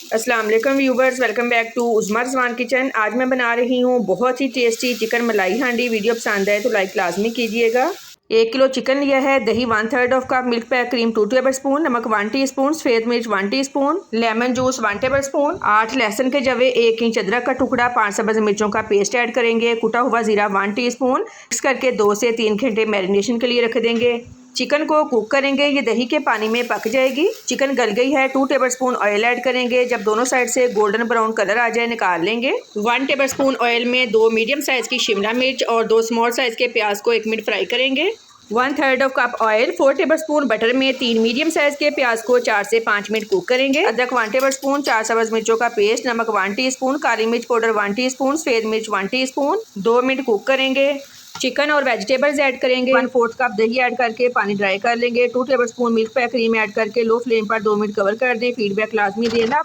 अस्सलाम वालेकुम viewers, welcome back to Usma Rizwan kitchen. आज मैं बना रही हूँ बहुत ही टेस्टी चिकन मलाई हांडी। वीडियो पसंद आए तो लाइक लाजमी कीजिएगा। 1 किलो चिकन लिया है, दही 1/3 cup, milk pack cream 2 table spoon, नमक 1 टीस्पून, सफ़ेद मिर्च 1 teaspoon, lemon juice 1 table spoon, 8 लहसुन के जवे, 1 इंच अदरक का टुकड़ा, 5 सब्ज़ मिर्चों का पेस्ट ऐड करेंगे, कुटा हुआ ज़ीरा 1 टीस्पून। मिक्स करके 2 से 3 घंटे मैरिनेशन के लिए रख देंगे। चिकन को कुक करेंगे, ये दही के पानी में पक जाएगी। चिकन गल गई है, 2 टेबल स्पून ऑयल ऐड करेंगे। जब दोनों साइड से गोल्डन ब्राउन कलर आ जाए निकाल लेंगे। 1 टेबल स्पून ऑयल में 2 मीडियम साइज़ की शिमला मिर्च और 2 स्मॉल साइज़ के प्याज को 1 मिनट फ्राई करेंगे। 1/3 cup oil, 4 table spoon butter में 3 मीडियम साइज़ के प्याज को 4 से 5 मिनट कुक करेंगे। अदरक 1 टेबल स्पून, 4 सब्ज़ मिर्चों का पेस्ट, नमक 1 टीस्पून, काली मिर्च पाउडर 1 टीस्पून, सफ़ेद मिर्च 1 टीस्पून, 2 मिनट कुक करेंगे। चिकन और वेजिटेबल्स ऐड करेंगे। 1/4 कप दही ऐड करके पानी ड्राई कर लेंगे। 2 table spoon milk pack cream add करके लो फ्लेम पर 2 मिनट कवर कर दें। फीडबैक लाजमी देना।